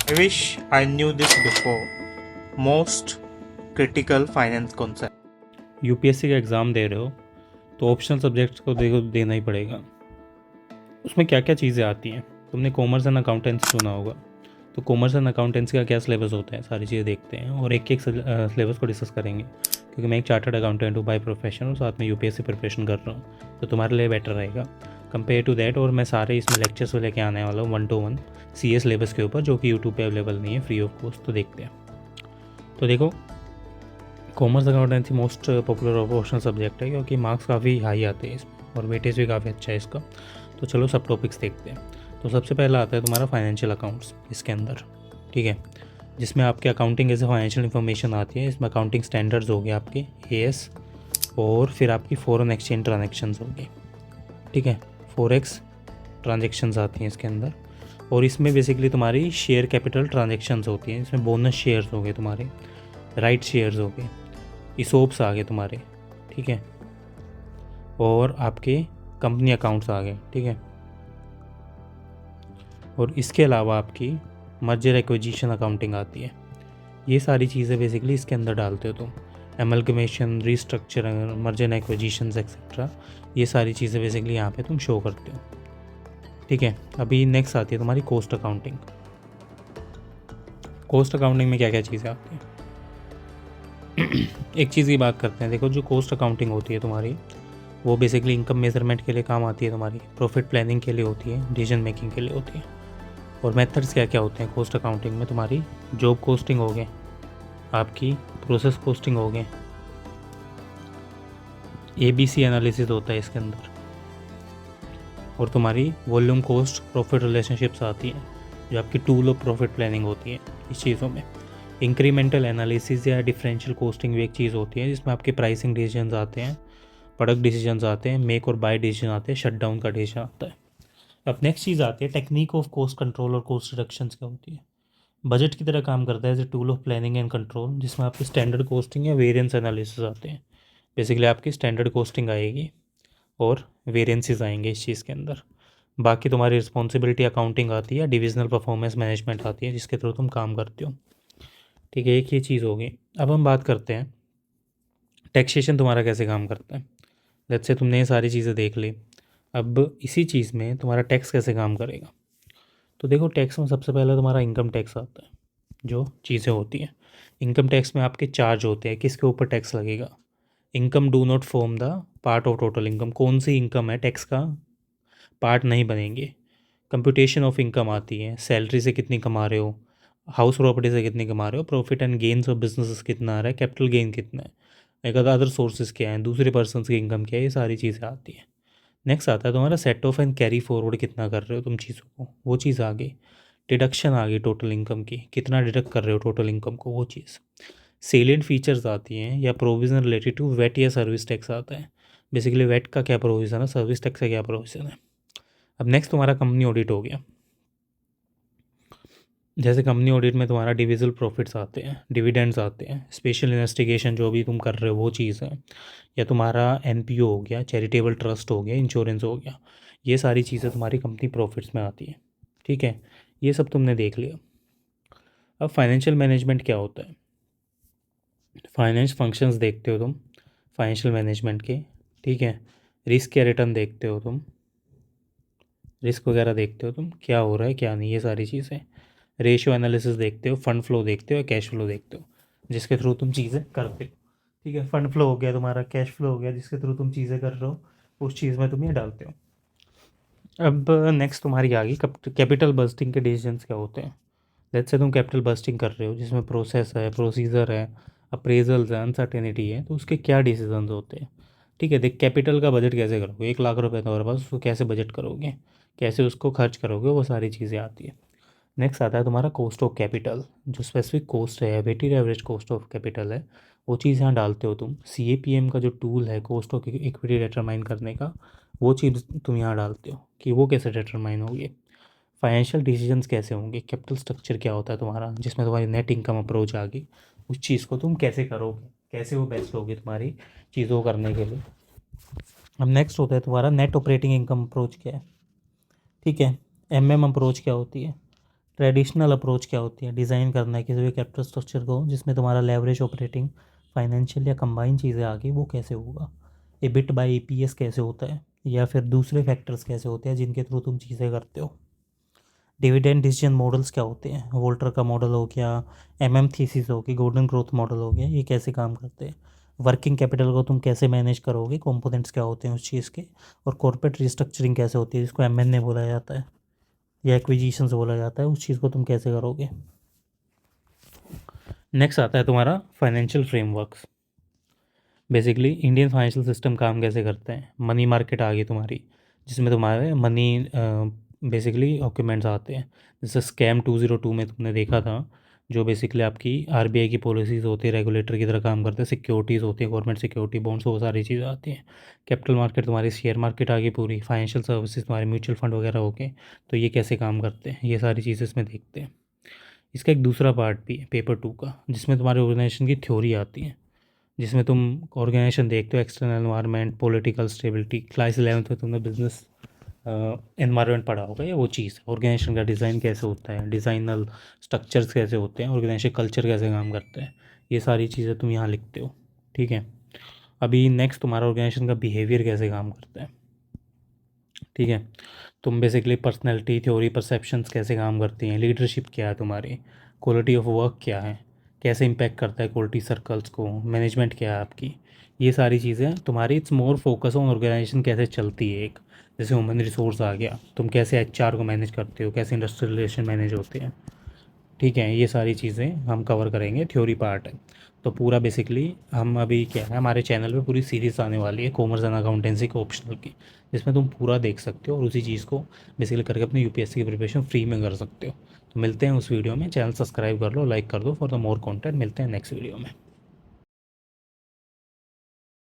I wish I knew this before. Most critical finance concept. UPSC का exam दे रहे हो तो ऑप्शनल सब्जेक्ट्स को देखो देना ही पड़ेगा। उसमें क्या क्या चीज़ें आती हैं, तुमने कॉमर्स एंड अकाउंटेंसी सुना होगा, तो कॉमर्स एंड अकाउंटेंसी का क्या सिलेबस होता है, सारी चीज़ें देखते हैं और एक एक सिलेबस को डिस्कस करेंगे, क्योंकि मैं एक चार्टर्ड अकाउंटेंट हूँ बाय प्रोफेशन और साथ में यूपीएससी प्रिपरेशन कर रहा हूँ, तो तुम्हारे लिए बेटर रहेगा कंपेयर टू दैट। और मैं सारे इसमें लेक्चर्स को लेके आने वाला हूँ 1-to-1 सीए सिलेबस के ऊपर, जो कि यूट्यूब पे अवेलेबल नहीं है, फ्री ऑफ कॉस्ट। तो देखते हैं। तो देखो, कॉमर्स अकाउंटेंसी मोस्ट पॉपुलर और ऑप्शनल सब्जेक्ट है, क्योंकि मार्क्स काफ़ी हाई आते हैं इसमें और वेटेज भी काफ़ी अच्छा है इसका। तो चलो सब टॉपिक्स देखते हैं। तो सबसे पहला आता है तुम्हारा फाइनेंशियल अकाउंट्स इसके अंदर, ठीक है, जिसमें आपके accounting as a financial information आती है। इसमें अकाउंटिंग स्टैंडर्ड्स हो गए आपके एएस, और फिर आपकी फॉरेन एक्सचेंज ट्रांजेक्शन्स हो गए, ठीक है, फॉरेक्स ट्रांजेक्शन्स आती हैं इसके अंदर। और इसमें बेसिकली तुम्हारी शेयर कैपिटल ट्रांजेक्शन्स होती हैं, इसमें बोनस शेयर्स हो गए तुम्हारे, राइट शेयर्स हो गए, इसोप्स आ गए तुम्हारे, ठीक है, और आपके कंपनी अकाउंट्स आ गए, ठीक है। और इसके अलावा आपकी मर्जर एक्विजिशन अकाउंटिंग आती है। ये सारी चीज़ें बेसिकली इसके अंदर डालते हो तुम, amalgamation, restructure, merger acquisitions etcetera, ये सारी चीज़ें बेसिकली यहाँ पे तुम शो करते हो, ठीक है। अभी नेक्स्ट आती है तुम्हारी कॉस्ट अकाउंटिंग। कॉस्ट अकाउंटिंग में क्या क्या चीज़ें आती हैं एक चीज़ की बात करते हैं। देखो, जो कॉस्ट अकाउंटिंग होती है तुम्हारी, वो बेसिकली इनकम मेजरमेंट के लिए काम आती है तुम्हारी, प्रॉफिट प्लानिंग के लिए होती है, डिसीजन मेकिंग के लिए होती है। और मेथड्स क्या क्या होते हैं कॉस्ट अकाउंटिंग में तुम्हारी, जॉब कॉस्टिंग हो गए, आपकी प्रोसेस कॉस्टिंग हो गए, एबीसी एनालिसिस होता है इसके अंदर, और तुम्हारी वॉल्यूम कॉस्ट प्रॉफिट रिलेशनशिप्स आती हैं, जो आपकी टूल ऑफ प्रॉफिट प्लानिंग होती है इस चीज़ों में। इंक्रीमेंटल एनालिसिस या डिफरेंशियल कॉस्टिंग भी एक चीज़ होती है, जिसमें आपके प्राइसिंग डिसीजंस आते हैं, प्रोडक्ट डिसीजंस आते हैं, मेक और बाय डिसीजन आते हैं, शट डाउन का डिसीजन आता है। अब नेक्स्ट चीज़ आती है टेक्निक ऑफ कॉस्ट कंट्रोल और कॉस्ट रिडक्शंस क्या होती है। बजट की तरह काम करता है as a tool of planning and control, जिसमें आपकी स्टैंडर्ड कॉस्टिंग या वेरिएंस एनालिसिस आते हैं। बेसिकली आपकी स्टैंडर्ड कॉस्टिंग आएगी और वेरिएंसेस आएंगे इस चीज़ के अंदर। बाकी तुम्हारी रिस्पॉन्सिबिलिटी अकाउंटिंग आती है, डिविजनल परफॉर्मेंस मैनेजमेंट आती है, जिसके थ्रू तुम काम करते हो, ठीक है। एक ये चीज़ होगी। अब हम बात करते हैं टैक्सेशन तुम्हारा कैसे काम करता है। लेट्स से तुमने ये सारी चीज़ें देख ली, अब इसी चीज़ में तुम्हारा टैक्स कैसे काम करेगा। तो देखो, टैक्स में सबसे पहले तुम्हारा इनकम टैक्स आता है। जो चीज़ें होती हैं इनकम टैक्स में, आपके चार्ज होते हैं, किसके ऊपर टैक्स लगेगा। Income do not form the part of total income, कौन सी इनकम है टैक्स का पार्ट नहीं बनेंगे। कंप्यूटेशन ऑफ इनकम आती है, सैलरी से कितनी कमा रहे हो, हाउस प्रॉपर्टी से कितनी कमा रहे हो, profit and gains of business कितना आ रहा है, कैपिटल गेन कितना है, एक अदर सोर्सेज क्या है, दूसरे पर्सन की इनकम क्या है, ये सारी चीज़ें आती हैं। नेक्स्ट आता है तुम्हारा set of and carry forward, कितना कर रहे हो तुम चीज़ों को, वो चीज़ आ गई। डिडक्शन आ गई टोटल इनकम की, कितना डिडक्ट कर रहे हो टोटल इनकम को, वो चीज़। सेलियंट फीचर्स आती हैं या प्रोविज़न रिलेटेड टू वेट या सर्विस टैक्स आता है। बेसिकली वेट का क्या प्रोविज़न है, सर्विस टैक्स का क्या प्रोविज़न है। अब नेक्स्ट तुम्हारा कंपनी ऑडिट हो गया। जैसे कंपनी ऑडिट में तुम्हारा डिविजिबल प्रॉफिट्स आते हैं, डिविडेंड्स आते हैं, स्पेशल इन्वेस्टिगेशन जो भी तुम कर रहे हो वो चीज़ है, या तुम्हारा एनपीओ हो गया, चैरिटेबल ट्रस्ट हो गया, इंश्योरेंस हो गया, ये सारी चीज़ें तुम्हारी कंपनी प्रॉफिट्स में आती है, ठीक है। ये सब तुमने देख लिया। अब फाइनेंशियल मैनेजमेंट क्या होता है, फाइनेंस फंक्शंस देखते हो तुम फाइनेंशियल मैनेजमेंट के, ठीक है। रिस्क या रिटर्न देखते हो तुम, रिस्क वगैरह देखते हो तुम, क्या हो रहा है क्या नहीं, ये सारी चीज़ें। रेशियो एनालिसिस देखते हो, फंड फ्लो देखते हो, कैश फ्लो देखते हो, जिसके थ्रू तुम चीज़ें करते हो, ठीक है। फंड फ्लो हो गया तुम्हारा, कैश फ्लो हो गया, जिसके थ्रू तुम चीज़ें कर रहे हो, उस चीज़ में तुम ये डालते हो। अब नेक्स्ट तुम्हारी आ गई कैपिटल बस्टिंग के डिसीजंस क्या होते हैं। लेट्स से तुम कैपिटल बस्टिंग कर रहे हो, जिसमें प्रोसेस है, प्रोसीजर है, अप्रेजल्स है, अनसर्टेनिटी है, तो उसके क्या डिसीजंस होते हैं, ठीक है। देख, कैपिटल का बजट कैसे करोगे, 1 लाख रुपए तुम्हारे पास, उसको कैसे बजट करोगे, कैसे उसको खर्च करोगे, वो सारी चीज़ें आती है। नेक्स्ट आता है तुम्हारा कॉस्ट ऑफ कैपिटल, जो स्पेसिफिक कॉस्ट है, weighted average cost of capital है, वो चीज़ यहाँ डालते हो तुम। CAPM का जो टूल है कॉस्ट ऑफ इक्विटी डिटरमाइन करने का, वो चीज़ तुम यहाँ डालते हो कि वो कैसे डिटरमाइन होगी। फाइनेंशियल डिसीजंस कैसे होंगे, कैपिटल स्ट्रक्चर क्या होता है तुम्हारा, जिसमें तुम्हारी नेट इनकम अप्रोच आ गई, उस चीज़ को तुम कैसे करोगे, कैसे वो बेस्ट होगी तुम्हारी चीज़ों को करने के लिए। अब नेक्स्ट होता है तुम्हारा नेट ऑपरेटिंग इनकम अप्रोच क्या है, ठीक है। MM अप्रोच क्या होती है, ट्रेडिशनल अप्रोच क्या होती है, डिज़ाइन करना है किसी भी कैपिटल स्ट्रक्चर को जिसमें तुम्हारा लेवरेज, ऑपरेटिंग, फाइनेंशियल या कंबाइन चीज़ें आ गई, वो कैसे होगा, EBIT बाय EPS कैसे होता है, या फिर दूसरे फैक्टर्स कैसे होते हैं जिनके थ्रू तुम चीज़ें करते हो। डिविडेंड डिसीजन मॉडल्स क्या होते हैं, वोल्टर का मॉडल हो गया, थीसिस हो गई, गोल्डन ग्रोथ मॉडल हो गया, ये कैसे काम करते हैं। वर्किंग कैपिटल को तुम कैसे मैनेज करोगे, कंपोनेंट्स क्या होते हैं उस चीज़ के, और कॉर्पोरेट रिस्ट्रक्चरिंग कैसे होती है जिसको M&A बोला जाता है या एक्विजिशंस बोला जाता है, उस चीज़ को तुम कैसे करोगे। नेक्स्ट आता है तुम्हारा financial frameworks. Basically Indian financial system काम कैसे करते हैं। मनी मार्केट आ गई तुम्हारी, जिसमें तुम्हारे मनी बेसिकली डॉक्यूमेंट्स आते हैं, जैसे स्कैम 202 में तुमने देखा था, जो बेसिकली आपकी RBI की पॉलिसीज़ होती है, रेगुलेटर की तरह काम करते हैं, सिक्योरिटीज़ होती है, गवर्नमेंट सिक्योरिटी बॉन्ड्स, वो सारी चीज़ें आती हैं। कैपिटल मार्केट तुम्हारी शेयर मार्केट आ गई पूरी, फाइनेंशियल सर्विसेज तुम्हारे म्यूचुअल फंड वगैरह हो गए, तो ये कैसे काम करते हैं, ये सारी चीज़ें इसमें देखते हैं। इसका एक दूसरा पार्ट भी है पेपर 2 का, जिसमें तुम्हारे ऑर्गेनाइजेशन की थ्योरी आती है, जिसमें तुम ऑर्गेनाइजेशन देखते हो, external environment, political stability. Class 11th में तुमने बिजनेस एनवायरनमेंट पढ़ा होगा, ये वो चीज़ ऑर्गेनाइजेशन का डिज़ाइन कैसे होता है, डिज़ाइनल स्ट्रक्चर्स कैसे होते हैं, ऑर्गेनाइजेशन कल्चर कैसे काम करता है, ये सारी चीज़ें तुम यहाँ लिखते हो। ठीक है, अभी नेक्स्ट तुम्हारा ऑर्गेनाइजेशन का बिहेवियर कैसे काम करता है। ठीक है, तुम बेसिकली पर्सनैलिटी थ्योरी, परसेप्शंस कैसे काम करती हैं, लीडरशिप क्या है तुम्हारी, क्वालिटी ऑफ वर्क क्या है, कैसे इम्पैक्ट करता है क्वालिटी सर्कल्स को, मैनेजमेंट क्या है आपकी, ये सारी चीज़ें तुम्हारी। It's more focus on organisation कैसे चलती है एक, जैसे ह्यूमन रिसोर्स आ गया, तुम कैसे HR को मैनेज करते हो, कैसे इंडस्ट्रियल रिलेशन मैनेज होते हैं। ठीक है, ये सारी चीज़ें हम कवर करेंगे, थ्योरी पार्ट है। तो पूरा बेसिकली हम अभी क्या है, हमारे चैनल पे पूरी सीरीज़ आने वाली है कॉमर्स एंड अकाउंटेंसी के ऑप्शनल की, जिसमें तुम पूरा देख सकते हो और उसी चीज़ को बेसिकली करके अपनी UPSC की प्रिपरेशन फ्री में कर सकते हो। तो मिलते हैं उस वीडियो में, चैनल सब्सक्राइब कर लो, लाइक कर दो फॉर द मोर कंटेंट। मिलते हैं नेक्स्ट वीडियो में।